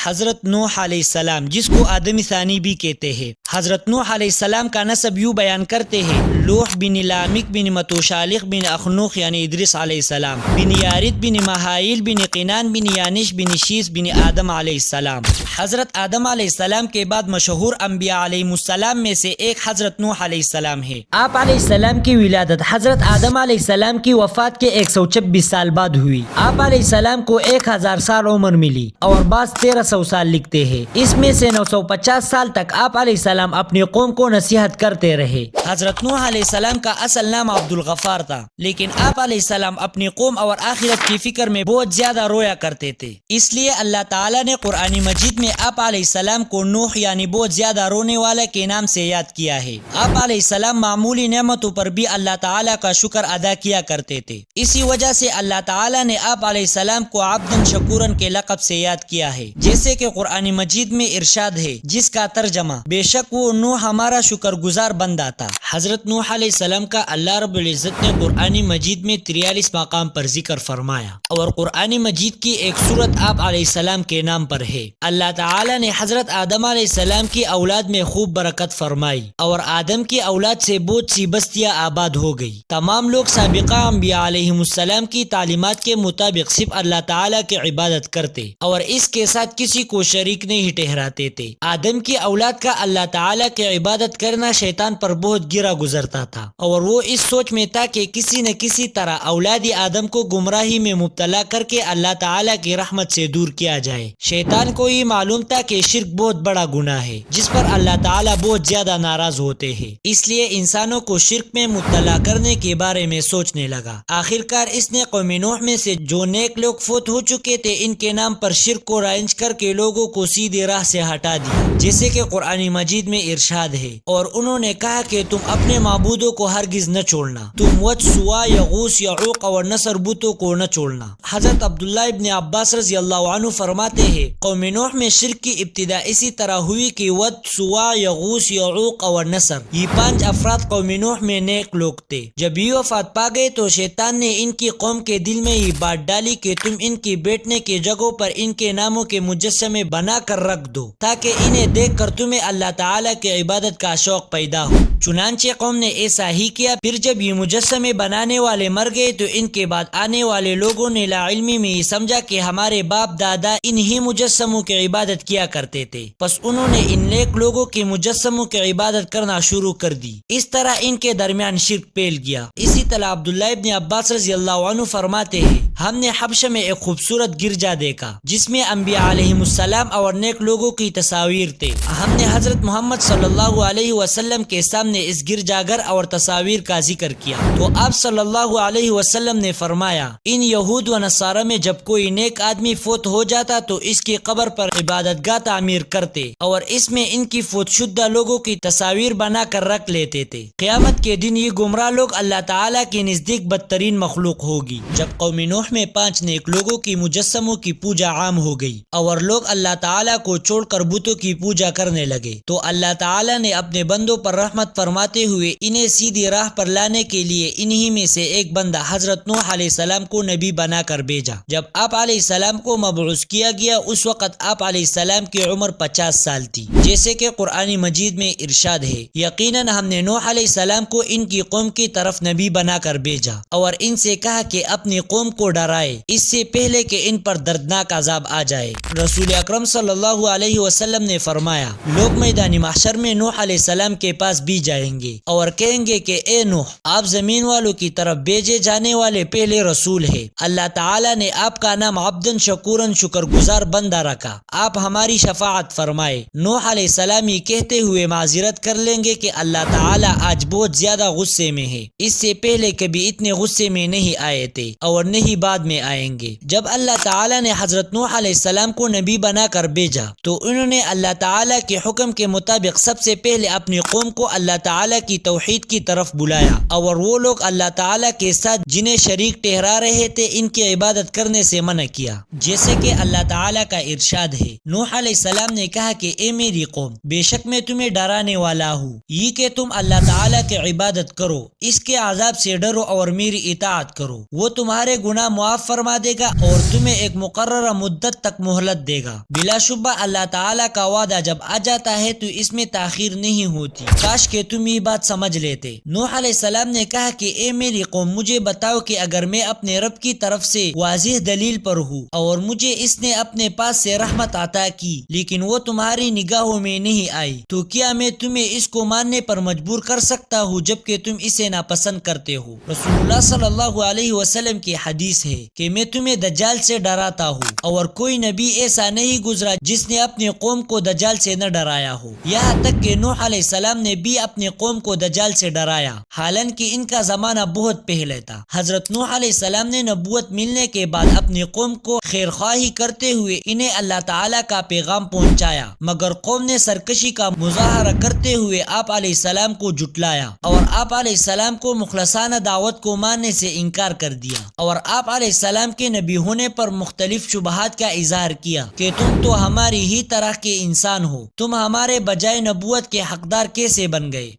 حضرت نوح علیہ السلام، جس کو آدم ثانی بھی کہتے ہیں۔ حضرت نوح علیہ السلام کا نسب یوں بیان کرتے ہیں: لوح بن لامک بن متوشالخ بن اخنوخ یعنی ادریس علیہ السلام، بن یارد بن مہائیل بن قینان بن یانش بن شیس بن آدم علیہ السلام۔ حضرت آدم علیہ السلام کے بعد مشہور انبیاء علیہ السلام میں سے ایک حضرت نوح علیہ السلام ہے۔ آپ علیہ السلام کی ولادت حضرت آدم علیہ السلام کی وفات کے 126 سال بعد ہوئی۔ آپ علیہ السلام کو 1000 سال عمر ملی اور بعض 1300 سال لکھتے ہیں۔ اس میں سے 950 سال تک آپ علیہ السلام اپنی قوم کو نصیحت کرتے رہے۔ حضرت نوح علیہ السلام کا اصل نام عبد الغفار تھا، لیکن آپ علیہ السلام اپنی قوم اور آخرت کی فکر میں بہت زیادہ رویا کرتے تھے، اس لیے اللہ تعالیٰ نے قرآن مجید میں آپ علیہ السلام کو نوح یعنی بہت زیادہ رونے والا کے نام سے یاد کیا ہے۔ آپ علیہ السلام معمولی نعمتوں پر بھی اللہ تعالیٰ کا شکر ادا کیا کرتے تھے، اسی وجہ سے اللہ تعالیٰ نے آپ علیہ السلام کو عبدن شکورن کے لقب سے یاد کیا ہے، جیسے کہ قرآن مجید میں ارشاد ہے، جس کا ترجمہ بے شک وہ نوح ہمارا شکر گزار بندہ تھا۔ حضرت نوح علیہ السلام کا اللہ رب العزت نے قرآن مجید میں 43 مقام پر ذکر فرمایا، اور قرآن مجید کی ایک سورت آپ علیہ السلام کے نام پر ہے۔ اللہ تعالیٰ نے حضرت آدم علیہ السلام کی اولاد میں خوب برکت فرمائی، اور آدم کی اولاد سے بہت سی بستیاں آباد ہو گئی۔ تمام لوگ سابقہ انبیاء علیہ السلام کی تعلیمات کے مطابق صرف اللہ تعالیٰ کی عبادت کرتے اور اس کے ساتھ کسی کو شریک نہیں ٹھہراتے تھے۔ آدم کی اولاد کا اللہ تعالیٰ کی عبادت کرنا شیطان پر بہت گرا گزرتا تھا، اور وہ اس سوچ میں تھا کہ کسی نہ کسی طرح اولاد آدم کو گمراہی میں مبتلا کر کے اللہ تعالیٰ کی رحمت سے دور کیا جائے۔ شیطان کو یہ معلوم تھا کہ شرک بہت بڑا گناہ ہے جس پر اللہ تعالیٰ بہت زیادہ ناراض ہوتے ہیں، اس لیے انسانوں کو شرک میں مبتلا کرنے کے بارے میں سوچنے لگا۔ آخرکار اس نے قوم نوح میں سے جو نیک لوگ فوت ہو چکے تھے ان کے نام پر شرک کو رائج کر کے لوگوں کو سیدھی راہ سے ہٹا دیا، جیسے کہ قرآن مجید میں ارشاد ہے، اور انہوں نے کہا کہ تم اپنے معبودوں کو ہرگز نہ چھوڑنا، تم ود، سوا، یغوث، یعوق اور نصر بتوں کو نہ چھوڑنا۔ حضرت عبداللہ ابن عباس رضی اللہ عنہ فرماتے ہیں، قوم نوح میں شرک کی ابتدا اسی طرح ہوئی کہ ود، سوا، یغوث، یعوق اور نصر، یہ 5 افراد قوم نوح میں نیک لوگ تھے۔ جب یہ وفات پا گئے تو شیطان نے ان کی قوم کے دل میں یہ بات ڈالی کہ تم ان کی بیٹھنے کی جگہوں پر ان کے ناموں کے مجسمے بنا کر رکھ دو، تاکہ انہیں دیکھ کر تمہیں اللہ تعالیٰ کی عبادت کا شوق پیدا ہو۔ چنانچہ قوم نے ایسا ہی کیا۔ پھر جب یہ مجسمے بنانے والے مر گئے تو ان کے بعد آنے والے لوگوں نے لا علمی میں یہ سمجھا کہ ہمارے باپ دادا انہی مجسموں کی عبادت کیا کرتے تھے، پس انہوں نے ان نیک لوگوں کے مجسموں کی عبادت کرنا شروع کر دی۔ اس طرح ان کے درمیان شرک پھیل گیا۔ اسی طرح عبداللہ ابن عباس رضی اللہ عنہ فرماتے ہیں، ہم نے حبشہ میں ایک خوبصورت گرجا دیکھا جس میں انبیاء علیہ السلام اور نیک لوگوں کی تصاویر تھے۔ ہم نے حضرت محمد صلی اللہ علیہ وسلم کے سامنے اس گرجا گھر اور تصاویر کا ذکر کیا تو آپ صلی اللہ علیہ وسلم نے فرمایا، ان یہود و نصارہ میں جب کوئی نیک آدمی فوت ہو جاتا تو اس کی قبر پر عبادت گاہ تعمیر کرتے اور اس میں ان کی فوت شدہ لوگوں کی تصاویر بنا کر رکھ لیتے تھے۔ قیامت کے دن یہ گمراہ لوگ اللہ تعالیٰ کے نزدیک بدترین مخلوق ہوگی۔ جب قوم نوح میں 5 نیک لوگوں کی مجسموں کی پوجا عام ہو گئی اور لوگ اللہ تعالیٰ کو چھوڑ کر بتوں کی پوجا کرنے لگے تو اللہ تعالیٰ نے اپنے بندوں پر رحمت فرماتے ہوئے انہیں سیدھی راہ پر لانے کے لیے انہی میں سے ایک بندہ حضرت نوح علیہ السلام کو نبی بنا کر بھیجا۔ جب آپ علیہ السلام کو مبعوث کیا گیا اس وقت آپ علیہ السلام کی عمر 50 سال تھی، جیسے کہ قرآن مجید میں ارشاد ہے، یقیناً ہم نے نوح علیہ السلام کو ان کی قوم کی طرف نبی بنا کر بھیجا اور ان سے کہا کہ اپنی قوم کو ڈرائے اس سے پہلے کہ ان پر دردناک عذاب آ جائے۔ رسول اکرم صلی اللہ علیہ وسلم نے فرمایا، لوگ میدان محشر میں نوح علیہ السلام کے پاس بھی جائیں گے اور کہیں گے کہ اے نوح، آپ زمین والوں کی طرف بھیجے جانے والے پہلے رسول ہیں، اللہ تعالیٰ نے آپ کا نام عبدن شکورن شکر گزار بندہ رکھا، آپ ہماری شفاعت فرمائے۔ نوح علیہ السلام یہ کہتے ہوئے معذرت کر لیں گے کہ اللہ تعالیٰ آج بہت زیادہ غصے میں ہے، اس سے پہلے کبھی اتنے غصے میں نہیں آئے تھے اور نہیں بعد میں آئیں گے۔ جب اللہ تعالیٰ نے حضرت نوح علیہ السلام کو نبی بنا کر بھیجا تو انہوں نے اللہ تعالیٰ کے حکم کے مطابق سب سے پہلے اپنی قوم کو اللہ تعالیٰ کی توحید کی طرف بلایا، اور وہ لوگ اللہ تعالیٰ کے ساتھ جنہیں شریک ٹھہرا رہے تھے ان کی عبادت کرنے سے منع کیا، جیسے کہ اللہ تعالیٰ کا ارشاد ہے۔ نوح علیہ السلام نے کہا کہ اے میری قوم، بے شک میں تمہیں ڈرانے والا ہوں، یہ کہ تم اللہ تعالیٰ کی عبادت کرو، اس کے عذاب سے ڈرو اور میری اطاعت کرو، وہ تمہارے گناہ معاف فرما دے گا اور تمہیں ایک مقررہ مدت تک مہلت دے گا۔ بلا شبہ اللہ تعالیٰ کا وعدہ جب آ جاتا ہے تو اس میں تاخیر نہیں ہوتی، کاش کہ تم یہ بات سمجھ لیتے۔ نوح علیہ السلام نے کہا کہ اے میری قوم، مجھے بتاؤ کہ اگر میں اپنے رب کی طرف سے واضح دلیل پر ہوں اور مجھے اس نے اپنے پاس سے رحمت عطا کی لیکن وہ تمہاری نگاہوں میں نہیں آئی، تو کیا میں تمہیں اس کو ماننے پر مجبور کر سکتا ہوں جبکہ تم اسے ناپسند کرتے ہو؟ رسول اللہ صلی اللہ علیہ وسلم کی حدیث ہے کہ میں تمہیں دجال سے ڈراتا ہوں، اور کوئی نبی ایسا نہیں گزرا جس نے اپنی قوم کو دجال سے نہ ڈرایا ہو، یہاں تک کہ نوح علیہ السلام نے بھی اپنی قوم کو دجال سے ڈرایا، حالانکہ ان کا زمانہ بہت پہلے تھا۔ حضرت نوح علیہ السلام نے نبوت ملنے کے بعد اپنی قوم کو خیرخواہی کرتے ہوئے انہیں اللہ تعالیٰ کا پیغام پہنچایا، مگر قوم نے سرکشی کا مظاہرہ کرتے ہوئے آپ علیہ السلام کو جھٹلایا اور آپ علیہ السلام کو مخلصانہ دعوت کو ماننے سے انکار کر دیا، اور آپ علیہ السلام کے نبی ہونے پر مختلف شبہات کا اظہار کیا کہ تم تو ہماری ہی طرح کے انسان ہو، تم ہمارے بجائے نبوت کے حقدار کیسے بن گئے؟